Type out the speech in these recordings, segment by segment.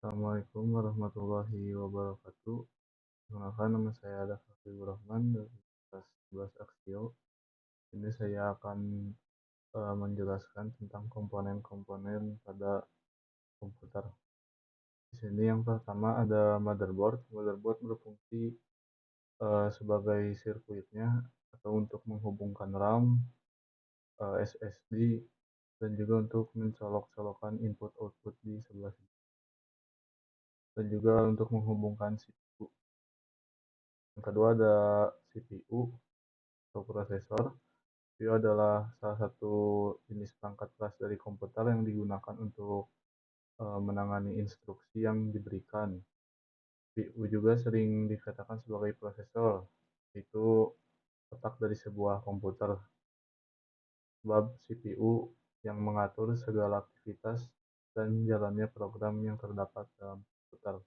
Assalamualaikum warahmatullahi wabarakatuh. Perkenalkan nama saya Dafri Rahman dari kelas 11 Aksio. Ini saya akan menjelaskan tentang komponen-komponen pada komputer. Di sini yang pertama ada motherboard. Motherboard berfungsi sebagai sirkuitnya atau untuk menghubungkan RAM, SSD, dan juga untuk mencolok-colokkan input-output di sebelah sini. Dan juga untuk menghubungkan CPU. Yang kedua ada CPU atau prosesor. CPU adalah salah satu jenis perangkat keras dari komputer yang digunakan untuk menangani instruksi yang diberikan. CPU juga sering dikatakan sebagai prosesor, yaitu otak dari sebuah komputer. Sebab CPU yang mengatur segala aktivitas dan jalannya program yang terdapat dalam komputer.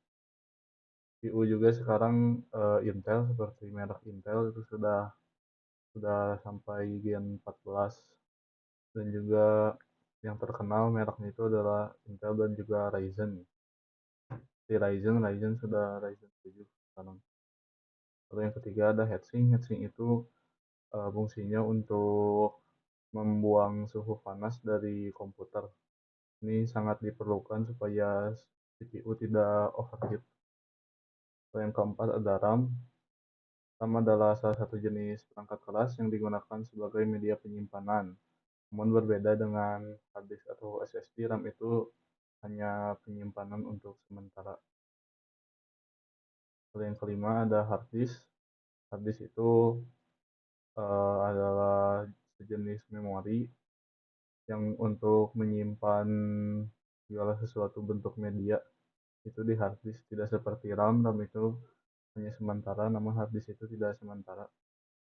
CPU juga sekarang Intel, seperti merek Intel itu sudah sampai Gen 14, dan juga yang terkenal mereknya itu adalah Intel dan juga Ryzen. Di Ryzen sudah Ryzen 7 sekarang. Lalu yang ketiga ada heatsink. Heatsink itu fungsinya untuk membuang suhu panas dari komputer. Ini sangat diperlukan supaya CPU tidak overheat. Lalu yang keempat ada RAM. RAM adalah salah satu jenis perangkat keras yang digunakan sebagai media penyimpanan. Namun berbeda dengan hard disk atau SSD, RAM itu hanya penyimpanan untuk sementara. Lalu yang kelima ada hard disk. Hard disk itu adalah sejenis memori yang untuk menyimpan segala sesuatu bentuk media itu di hard disk. Tidak seperti RAM. RAM itu hanya sementara, namun hard disk itu tidak sementara.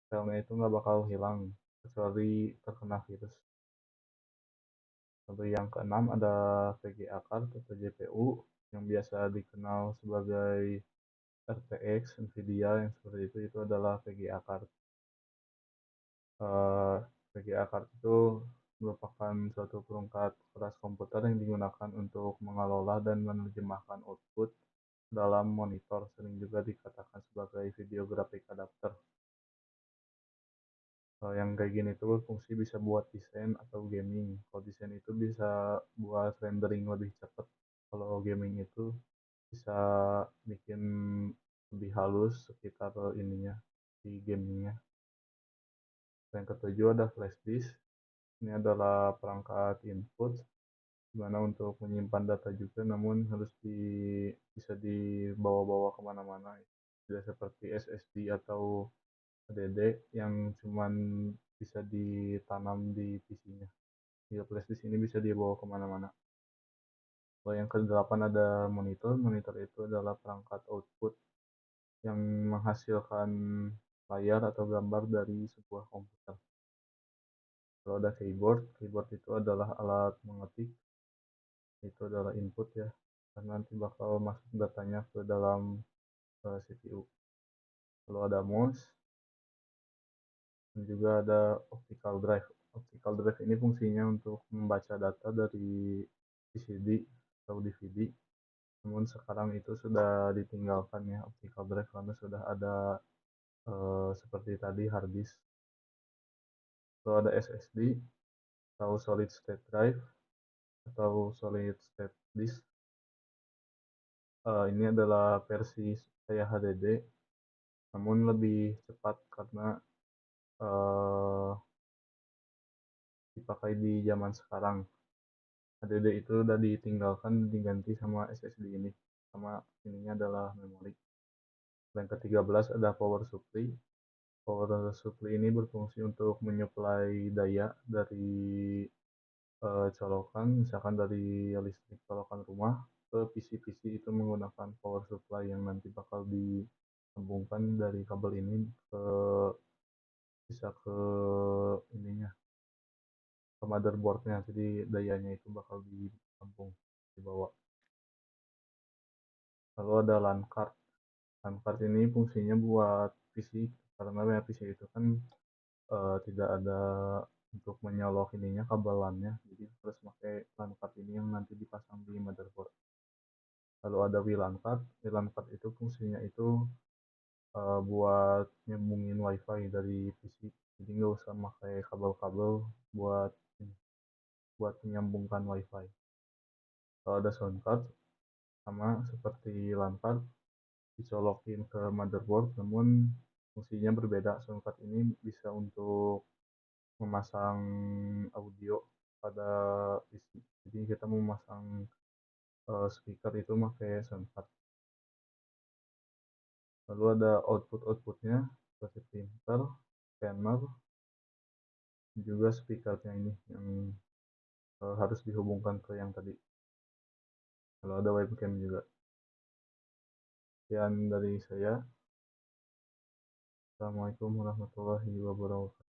Filenya itu nggak bakal hilang kecuali terkena virus. Lalu yang keenam ada VGA card atau GPU yang biasa dikenal sebagai RTX, Nvidia, yang seperti itu adalah VGA card. VGA card itu merupakan suatu perangkat keras komputer yang digunakan untuk mengelola dan menerjemahkan output dalam monitor, sering juga dikatakan sebagai video graphic adapter. Yang kayak gini tuh fungsi bisa buat desain atau gaming. Kalau desain itu bisa buat rendering lebih cepat. Kalau gaming itu bisa bikin lebih halus sekitar ininya di gamingnya. Yang ketujuh ada flash disk. Ini adalah perangkat input di mana untuk menyimpan data juga, namun bisa dibawa-bawa kemana-mana. Tidak seperti SSD atau HDD yang cuman bisa ditanam di PC-nya. Ya, flash disk ini bisa dibawa kemana-mana. Kalau yang ke-8 ada monitor. Monitor itu adalah perangkat output yang menghasilkan layar atau gambar dari sebuah komputer. Kalau ada keyboard. Keyboard itu adalah alat mengetik. Itu adalah input ya, karena nanti bakal masuk datanya ke dalam CPU. Lalu ada mouse, dan juga ada optical drive. Optical drive ini fungsinya untuk membaca data dari VCD atau DVD. Namun sekarang itu sudah ditinggalkan ya optical drive, karena sudah ada seperti tadi hard disk. Lalu ada SSD atau solid state drive atau solid state disk. Ini adalah versi kayak HDD, namun lebih cepat karena uh, dipakai di zaman sekarang. HDD itu udah ditinggalkan, diganti sama SSD ini. Sama ininya adalah memori. Yang ke-13 ada power supply. Power supply ini berfungsi untuk menyuplai daya dari colokan, misalkan dari listrik colokan rumah ke PC-PC. Itu menggunakan power supply yang nanti bakal disambungkan dari kabel ini ke bisa ke ininya, ke motherboardnya, jadi dayanya itu bakal ditampung, dibawa. Lalu ada LAN card. LAN card ini fungsinya buat PC, karena ya PC itu kan tidak ada untuk menyolok ininya kabel LAN-nya, jadi harus pakai LAN card ini yang nanti dipasang di motherboard. Lalu ada WLAN card. WLAN card itu fungsinya itu buat nyambungin WiFi dari PC. Jadi nggak usah pakai kabel-kabel buat buat menyambungkan WiFi. Kalau ada sound card, sama seperti LAN card, dicolokin ke motherboard, namun fungsinya berbeda. Sound card ini bisa untuk memasang audio pada PC. Jadi kita memasang speaker itu pakai sound card. Lalu ada output-outputnya seperti printer, scanner, juga speakernya ini yang harus dihubungkan ke yang tadi. Kalau ada webcam juga. Sekian dari saya. Assalamualaikum warahmatullahi wabarakatuh.